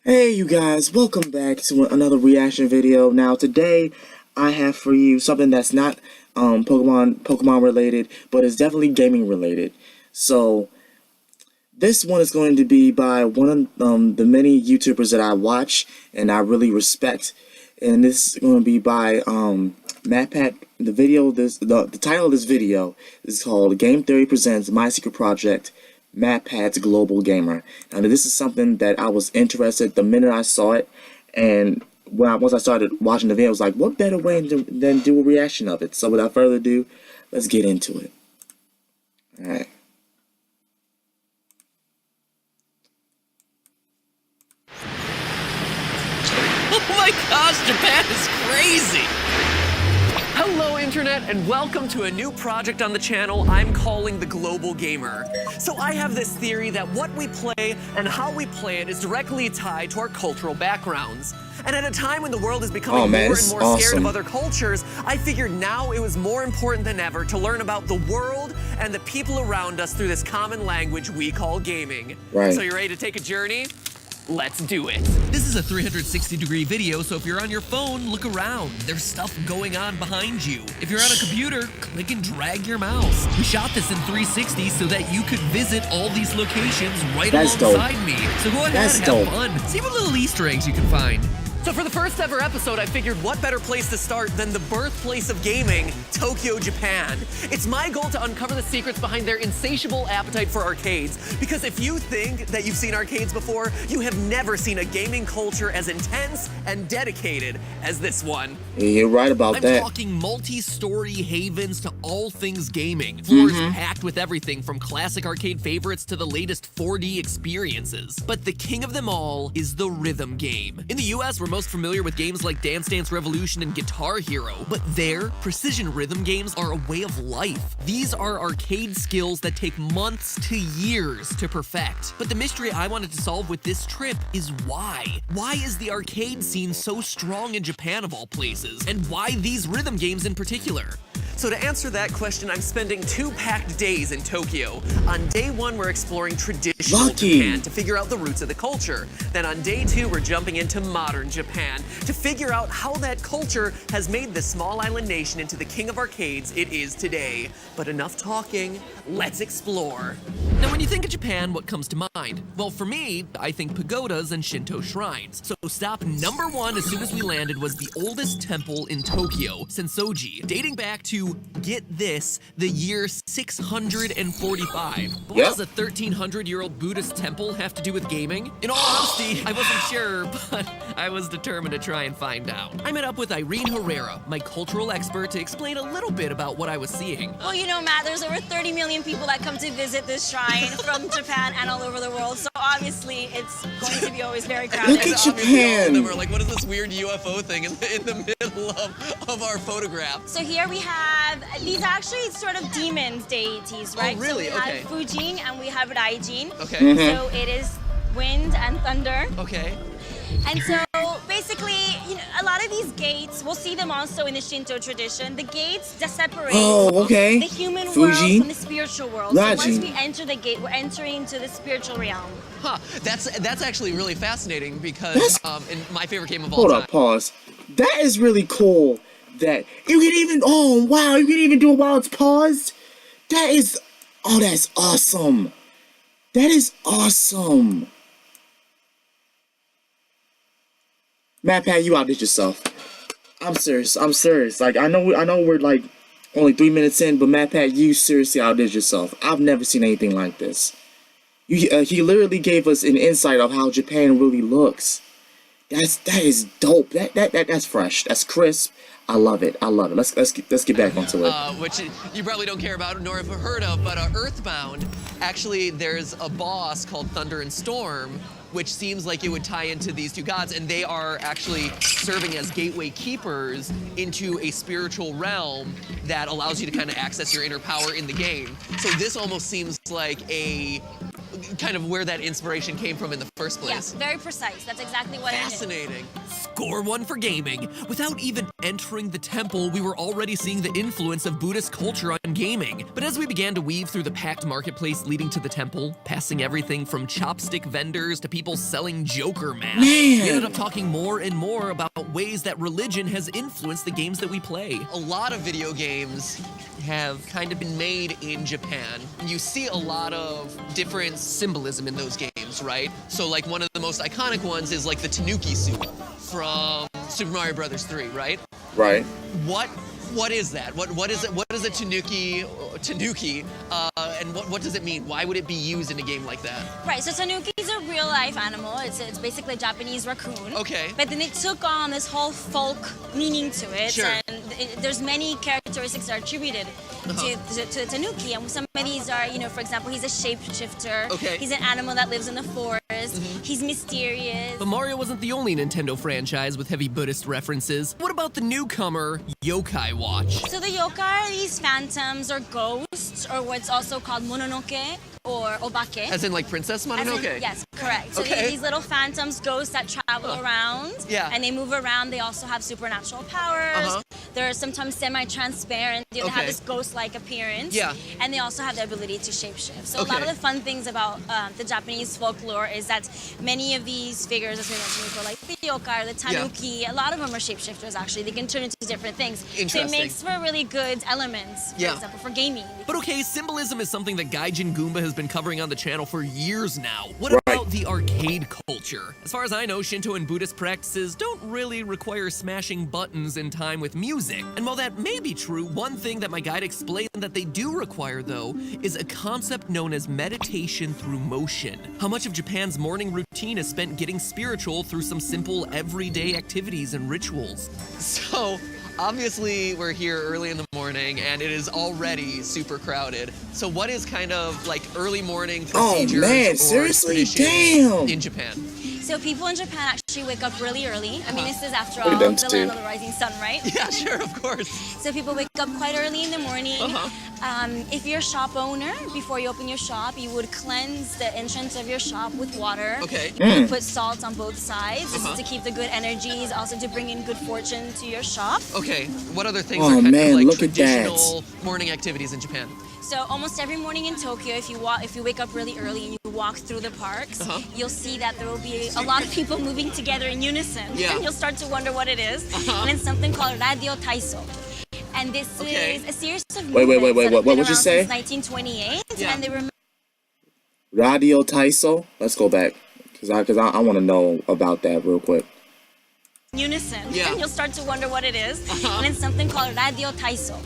Hey you guys, welcome back to another reaction video. Now today I have for you something that's not Pokemon related, but it's definitely gaming related. So this one is going to be by one of the many YouTubers that I watch and I really respect, and this is going to be by MatPat. The title of this video is called Game Theory Presents My Secret Project, MatPat's Global Gamer. Now this is something that I was interested the minute I saw it, and once I started watching the video, I was like, what better way than do a reaction of it? So without further ado, let's get into it. Alright. Oh my gosh, Japan is crazy! Hello Internet, and welcome to a new project on the channel I'm calling the Global Gamer. So I have this theory that what we play and how we play it is directly tied to our cultural backgrounds. And at a time when the world is becoming more and more scared of other cultures, I figured now it was more important than ever to learn about the world and the people around us through this common language we call gaming. Right. So you ready to take a journey? Let's do it. This is a 360-degree video, so if you're on your phone, look around. There's stuff going on behind you. If you're on a computer, click and drag your mouse. We shot this in 360 so that you could visit all these locations right alongside me. So go ahead and have fun. See what little Easter eggs you can find. So for the first ever episode, I figured what better place to start than the birthplace of gaming, Tokyo, Japan. It's my goal to uncover the secrets behind their insatiable appetite for arcades, because if you think that you've seen arcades before, you have never seen a gaming culture as intense and dedicated as this one. You're right about that. I'm talking multi-story havens to all things gaming. Floors packed with everything from classic arcade favorites to the latest 4D experiences. But the king of them all is the rhythm game. In the US, we're most familiar with games like Dance Dance Revolution and Guitar Hero, but there, precision rhythm games are a way of life. These are arcade skills that take months to years to perfect. But the mystery I wanted to solve with this trip is why? Why is the arcade scene so strong in Japan of all places? And why these rhythm games in particular? So to answer that question, I'm spending 2 packed days in Tokyo. On day 1, we're exploring traditional Japan to figure out the roots of the culture. Then on day 2, we're jumping into modern Japan to figure out how that culture has made this small island nation into the king of arcades it is today. But enough talking, let's explore. Now when you think of Japan, what comes to mind? Well, for me, I think pagodas and Shinto shrines. So stop number 1 as soon as we landed was the oldest temple in Tokyo, Sensoji, dating back to, get this, the year 645. But what does a 1,300-year-old Buddhist temple have to do with gaming? In all honesty, I wasn't sure, but I was determined to try and find out. I met up with Irene Herrera, my cultural expert, to explain a little bit about what I was seeing. Well, you know, Matt, there's over 30 million people that come to visit this shrine from Japan and all over the world, so obviously it's going to be always very crowded. Look at Japan! They were like, what is this weird UFO thing in the middle of our photograph? So here we have, these actually sort of demons deities, right? Oh, really? So we have Fujin and we have Raijin. Okay. So it is wind and thunder. Okay. And so basically, you know, a lot of these gates, we'll see them also in the Shinto tradition. The gates that separate the human world from the spiritual world. So once we enter the gate, we're entering into the spiritual realm. Huh, that's actually really fascinating because in my favorite game of all time. Hold up, pause. That is really cool that you can even, oh wow, you can even do it while it's paused? That is, oh that's awesome. That is awesome. MatPat, you outdid yourself. I'm serious. Like I know we're like only 3 minutes in, but MatPat, you seriously outdid yourself. I've never seen anything like this. He literally gave us an insight of how Japan really looks. That is dope. That's fresh. That's crisp. I love it. Let's get back onto it. Which you probably don't care about nor have heard of, but Earthbound, actually there's a boss called Thunder and Storm, which seems like it would tie into these two gods, and they are actually serving as gateway keepers into a spiritual realm that allows you to kind of access your inner power in the game. So this almost seems like kind of where that inspiration came from in the first place. Yes, very precise. That's exactly what it is. Fascinating. Score one for gaming. Without even entering the temple, we were already seeing the influence of Buddhist culture on gaming. But as we began to weave through the packed marketplace leading to the temple, passing everything from chopstick vendors to people selling Joker masks, we ended up talking more and more about ways that religion has influenced the games that we play. A lot of video games have kind of been made in Japan. You see a lot of different symbolism in those games, right? So like one of the most iconic ones is like the Tanuki suit from Super Mario Bros. 3, right? Right. What is that? What is it? What is a tanuki? And what does it mean? Why would it be used in a game like that? Right. So tanuki is a real life animal. It's basically a Japanese raccoon. Okay. But then it took on this whole folk meaning to it, Sure. and there's many characteristics that are attributed to tanuki, and some of these are, for example, he's a shapeshifter. Okay. He's an animal that lives in the forest. He's mysterious. But Mario wasn't the only Nintendo franchise with heavy Buddhist references. What about the newcomer Yokai Watch? So the yokai are these phantoms or ghosts, or what's also called mononoke or obake. As in like Princess Mononoke? Yes, correct. So Okay. these little phantoms, ghosts that travel around. Yeah. And they move around. They also have supernatural powers. They're sometimes semi-transparent. They have this ghost-like appearance. Yeah. And they also have the ability to shapeshift. So a lot of Okay. the fun things about the Japanese folklore is that many of these figures, as we mentioned before, like the yokai or the tanuki, a lot of them are shapeshifters actually. They can turn into different things. So Interesting. it makes for really good elements, for example, for gaming. But okay, symbolism is something that Gaijin Goomba has been covering on the channel for years now. What Right. about the arcade culture? As far as I know, Shinto and Buddhist practices don't really require smashing buttons in time with music. And while that may be true, one thing that my guide explained that they do require, though, is a concept known as meditation through motion. How much of Japan's morning routine is spent getting spiritual through some simple everyday activities and rituals. So, obviously, we're here early in the morning, and it is already super crowded. So what is kind of like early morning procedures man, or seriously? traditions Damn. in Japan? So people in Japan actually wake up really early. I mean, this is after Look all at the them two. land of the rising sun, right? Yeah, sure, of course. So people wake up quite early in the morning. If you're a shop owner, before you open your shop, you would cleanse the entrance of your shop with water. Okay. You would put salt on both sides. This is to keep the good energies, also to bring in good fortune to your shop. Okay, what other things Oh, are kind man, of like look at that. traditional morning activities in Japan? So almost every morning in Tokyo, if you wake up really early and you walk through the parks, you'll see that there will be a lot of people moving together in unison. Yeah. And you'll start to wonder what it is. And it's something called radio taiso. And this Okay. is a series of Wait, movements that have what been would you around say? since 1928, Yeah. and they remain Radio Taiso. Let's go back, cause I want to know about that real quick. in unison. Yeah. And you'll start to wonder what it is. And it's something called radio taiso.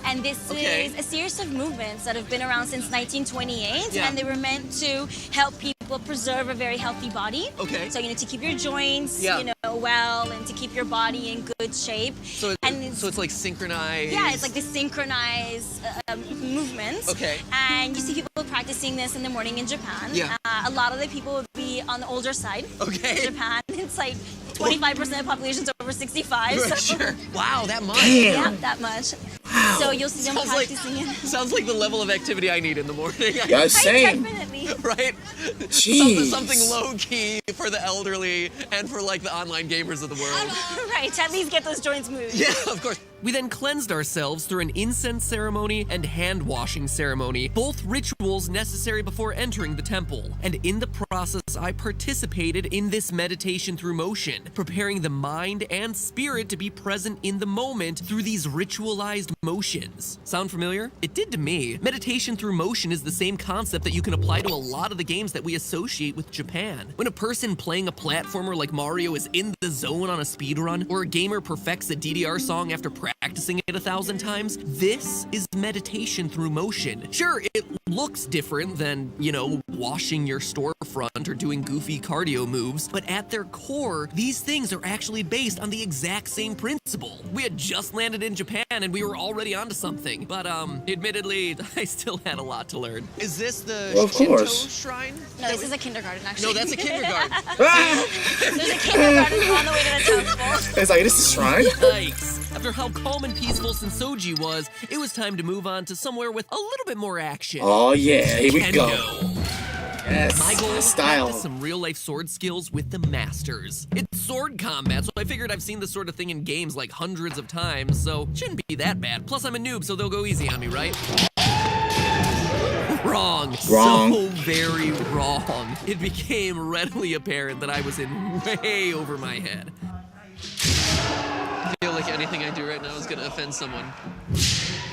And this Okay. is a series of movements that have been around since 1928, Yeah. and they were meant to help people preserve a very healthy body. Okay. So to keep your joints, Yeah. well, and to keep your body in good shape. So, so it's like synchronized. Yeah, it's like the synchronized movements. Okay. And you see people practicing this in the morning in Japan. Yeah. A lot of the people would be on the older side. Okay. In Japan, it's like 25% of the population is over 65. So Sure. Wow, that much. yeah, that much. So you'll see them Sounds like, practicing it. sounds like the level of activity I need in the morning. Yeah, same. Definitely. Right? Jeez. Something low key for the elderly and for like the online gamers of the world. Right, at least get those joints moving. Yeah, of course. We then cleansed ourselves through an incense ceremony and hand washing ceremony, both rituals necessary before entering the temple. And in the process, I participated in this meditation through motion, preparing the mind and spirit to be present in the moment through these ritualized motions. Sound familiar? It did to me. Meditation through motion is the same concept that you can apply to a lot of the games that we associate with Japan. When a person playing a platformer like Mario is in the zone on a speedrun, or a gamer perfects a DDR song after practicing it 1,000 times, this is meditation through motion. Sure, it looks different than, washing your storefront or doing goofy cardio moves, but at their core, these things are actually based on the exact same principle. We had just landed in Japan and we were already onto something, but admittedly, I still had a lot to learn. Is this the Well, of Shinto course. shrine? No, this is a kindergarten, actually. No, that's a kindergarten. There's a kindergarten on the way to the temple. It's like, this is shrine? Yikes. After how calm and peaceful Sensoji was, it was time to move on to somewhere with a little bit more action. Oh yeah, here we go. Kendo. Yes. My goal is to Style. practice some real-life sword skills with the masters. It's sword combat, so I figured I've seen this sort of thing in games like hundreds of times, so it shouldn't be that bad. Plus, I'm a noob, so they'll go easy on me, right? Wrong. So very wrong. It became readily apparent that I was in way over my head. I feel like anything I do right now is gonna offend someone.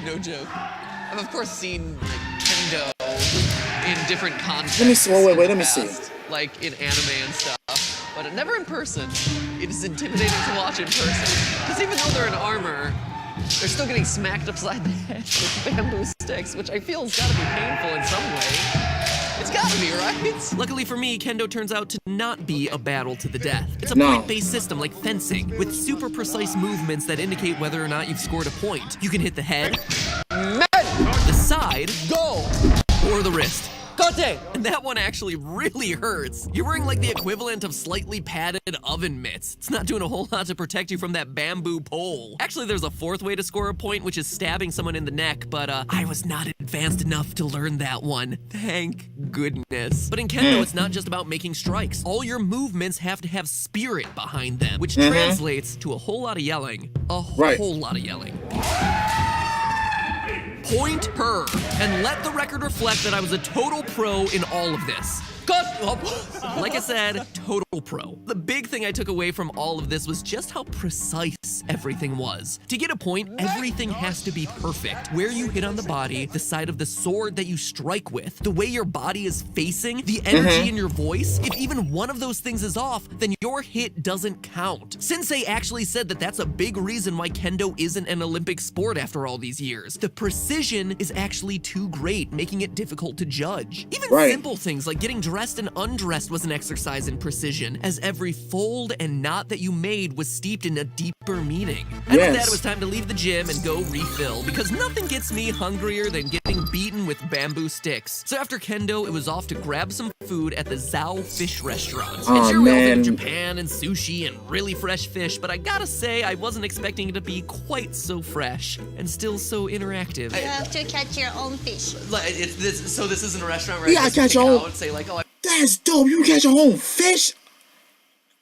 No joke. I've of course seen like kendo in different contexts. Let me see. Wait, let me see. Like in anime and stuff, but never in person. It is intimidating to watch in person. Because even though they're in armor, they're still getting smacked upside the head with bamboo sticks, which I feel has gotta be painful in some way. It's gotta be, right? Luckily for me, kendo turns out to not be a battle to the death. It's a point-based system like fencing, with super precise movements that indicate whether or not you've scored a point. You can hit the head, the side, or the wrist. Kote! And that one actually really hurts. You're wearing like the equivalent of slightly padded oven mitts. It's not doing a whole lot to protect you from that bamboo pole. Actually, there's a fourth way to score a point, which is stabbing someone in the neck, but I was not advanced enough to learn that one. Thank goodness. But in kendo, it's not just about making strikes. All your movements have to have spirit behind them, which translates to a whole lot of yelling. A whole lot of yelling. Point her, and let the record reflect that I was a total pro in all of this. Like I said, total pro. The big thing I took away from all of this was just how precise everything was. To get a point, everything has to be perfect. Where you hit on the body, the side of the sword that you strike with, the way your body is facing, the energy in your voice. If even one of those things is off, then your hit doesn't count. Sensei actually said that that's a big reason why kendo isn't an Olympic sport after all these years. The precision is actually too great, making it difficult to judge. Even simple things like getting dressed and undressed was an exercise in precision, as every fold and knot that you made was steeped in a deeper meaning. And with that, it was time to leave the gym and go refill, because nothing gets me hungrier than getting beaten with bamboo sticks. So after kendo, it was off to grab some food at the Zao fish restaurant. And sure, we all think of Japan and sushi and really fresh fish, but I gotta say, I wasn't expecting it to be quite so fresh and still so interactive. You have to catch your own fish. So this isn't a restaurant where I catch your own. and say like, oh, that's dope. You catch your own fish.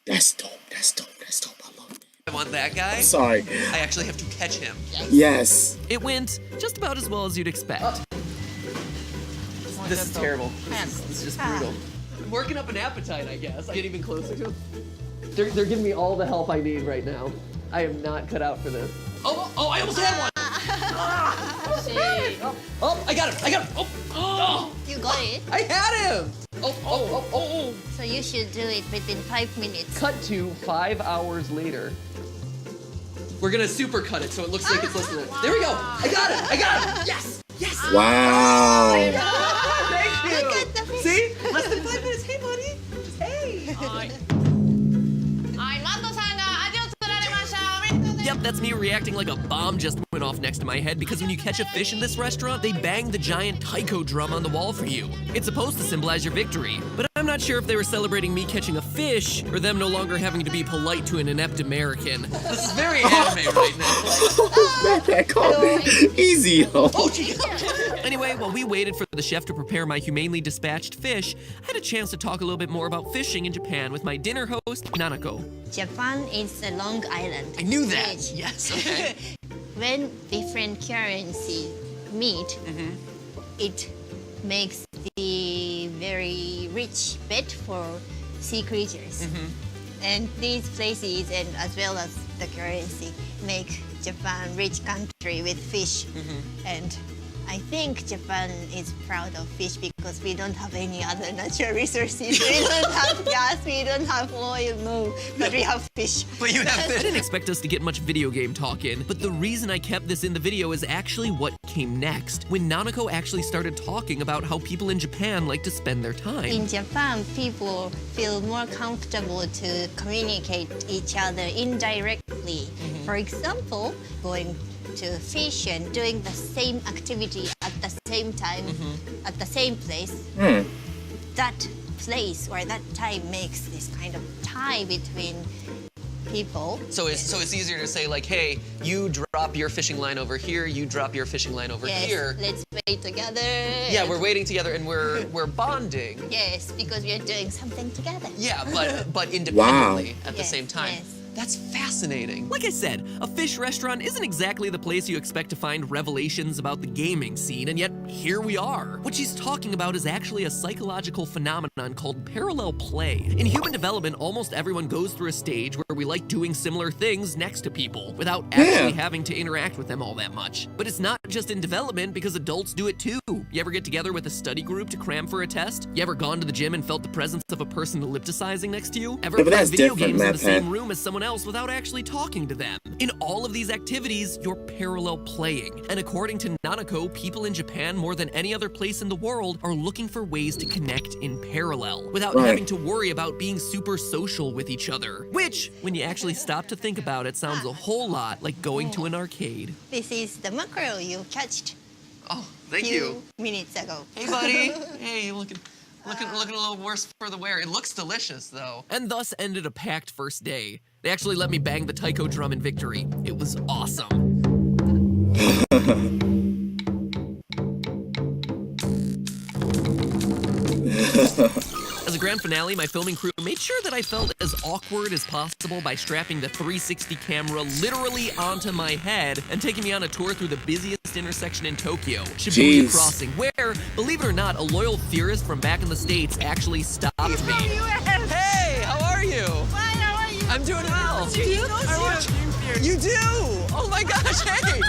That's dope. That's dope. That's dope. I love that. I want that guy. Sorry. I actually have to catch him. Yes. It went just about as well as you'd expect. This is terrible. This is just brutal. I'm working up an appetite, I guess. I get even closer to him. They're giving me all the help I need right now. I am not cut out for this. Oh, I almost had one. I got him. Oh. You got it? I had him. Oh. So you should do it within 5 minutes. Cut to 5 hours later. We're gonna super cut it so it looks like it's less than that. There we go. I got it. Yes. Wow. Thank you. See? Less than 5 minutes. Hey, buddy. Hey. Yep, that's me reacting like a bomb just went off next to my head, because when you catch a fish in this restaurant, they bang the giant taiko drum on the wall for you. It's supposed to symbolize your victory, but I'm not sure if they were celebrating me catching a fish or them no longer having to be polite to an inept American. This is very anime right now. Calm down. Easy, yo. Anyway, while we waited for the chef to prepare my humanely dispatched fish, I had a chance to talk a little bit more about fishing in Japan with my dinner host, Nanako. Japan is a long island. I knew that. Yes, okay. When different currencies meet, it makes the very rich bed for sea creatures. And these places, and as well as the currency, make Japan rich country with fish. And I think Japan is proud of fish because we don't have any other natural resources. We don't have gas, we don't have oil, no, but we have fish. But you have fish. I didn't expect us to get much video game talk in, but the reason I kept this in the video is actually what came next, when Nanako actually started talking about how people in Japan like to spend their time. In Japan, people feel more comfortable to communicate each other indirectly. For example, going to fish and doing the same activity at the same time, at the same place. That place or that time makes this kind of tie between people. So it's easier to say like, hey, you drop your fishing line over here, you drop your fishing line over here. Let's wait together. Yeah, we're waiting together and we're bonding. Yes, because we are doing something together. Yeah, but independently at the Yes, same time. yes. That's fascinating. Like I said, a fish restaurant isn't exactly the place you expect to find revelations about the gaming scene, and yet here we are. What she's talking about is actually a psychological phenomenon called parallel play. In human development, almost everyone goes through a stage where we like doing similar things next to people without actually having to interact with them all that much. But it's not just in development, because adults do it too. You ever get together with a study group to cram for a test? You ever gone to the gym and felt the presence of a person ellipticizing next to you? Ever played video games in the same room as someone else without actually talking to them? In all of these activities, you're parallel playing. And according to Nanako, people in Japan more than any other place in the world are looking for ways to connect in parallel without having to worry about being super social with each other. Which, when you actually stop to think about it, sounds a whole lot like going to an arcade. This is the mackerel you catched Oh, thank few minutes ago. Hey, buddy. Hey, looking a little worse for the wear. It looks delicious, though. And thus ended a packed first day. They actually let me bang the taiko drum in victory. It was awesome. As a grand finale, my filming crew made sure that I felt as awkward as possible by strapping the 360 camera literally onto my head and taking me on a tour through the busiest intersection in Tokyo, Shibuya Crossing, where, believe it or not, a loyal theorist from back in the States actually stopped me. Hey, how are you? Fine, how are you? I'm doing well. I watch Game Theory. You do? Oh my gosh, hey!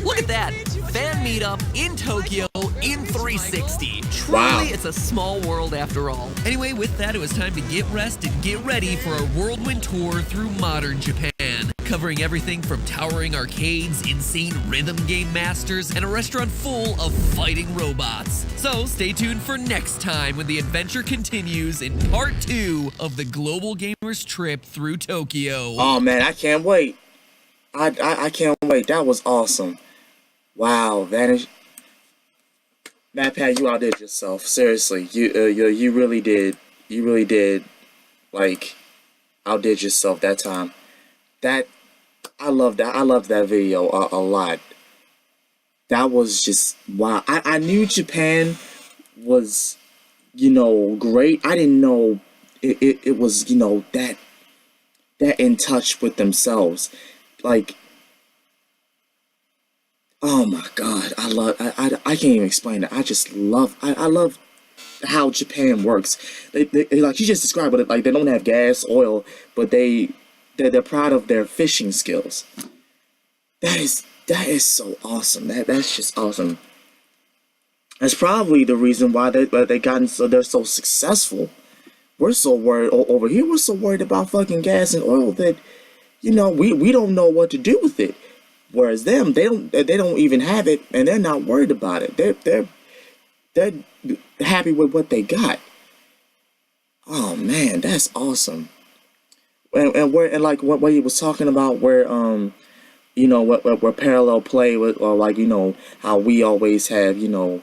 Look at that. Fan meetup in Tokyo in 360. Truly, it's a small world after all. Anyway, with that, it was time to get rest and get ready for a whirlwind tour through modern Japan, covering everything from towering arcades, insane rhythm game masters, and a restaurant full of fighting robots. So stay tuned for next time when the adventure continues in part 2 of the Global Gamers trip through Tokyo. Oh man, I can't wait. I can't wait. That was awesome. Wow, Vanish. MatPat, you outdid yourself. Seriously, you really did. You really did, like, outdid yourself that time. That, I loved that. I loved that video a lot. That was just, wow. I knew Japan was, you know, great. I didn't know it was, you know, that in touch with themselves. Like, oh my God, I can't even explain it. I just love, I love how Japan works. They like you just described it, like they don't have gas, oil, but they're proud of their fishing skills. That is so awesome. That's just awesome. That's probably the reason why they're so successful. We're so worried over here. We're so worried about fucking gas and oil that, you know, we don't know what to do with it. Whereas them, they don't even have it, and they're not worried about it. They're happy with what they got. Oh man, that's awesome. And like what he was talking about, where you know, where parallel play with, or like, you know, how we always have, you know,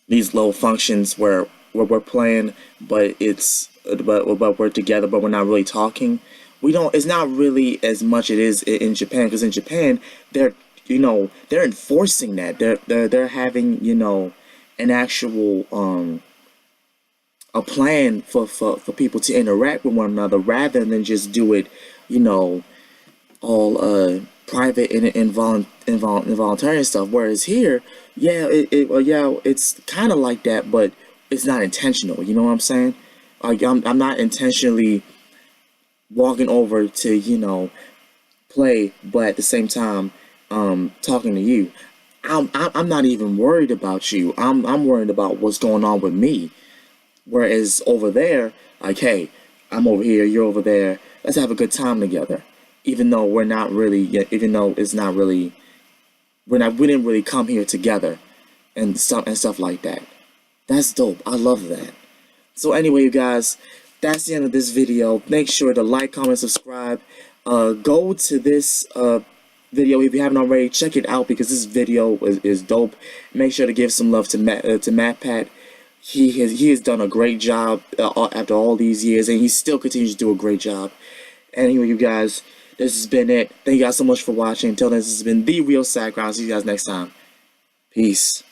these little functions where we're playing, but we're together, but we're not really talking. It's not really as much it is in Japan, because in Japan they're enforcing that. They're having, you know, an actual a plan for people to interact with one another, rather than just do it, you know, all private and involuntary and stuff. Whereas here, it's kind of like that, but it's not intentional. You know what I'm saying? Like I'm not intentionally walking over to, you know, play, but at the same time, talking to you. I'm not even worried about you. I'm worried about what's going on with me. Whereas over there, like, hey, I'm over here, you're over there. Let's have a good time together. Even though we're not really, even though it's not really, we didn't really come here together, and stuff like that. That's dope. I love that. So anyway, you guys, that's the end of this video. Make sure to like, comment, subscribe. Go to this video if you haven't already. Check it out, because this video is dope. Make sure to give some love to MatPat. He has done a great job after all these years, and he still continues to do a great job. Anyway, you guys, this has been it. Thank you guys so much for watching. Until then, this has been The Real Sakurai. I'll see you guys next time. Peace.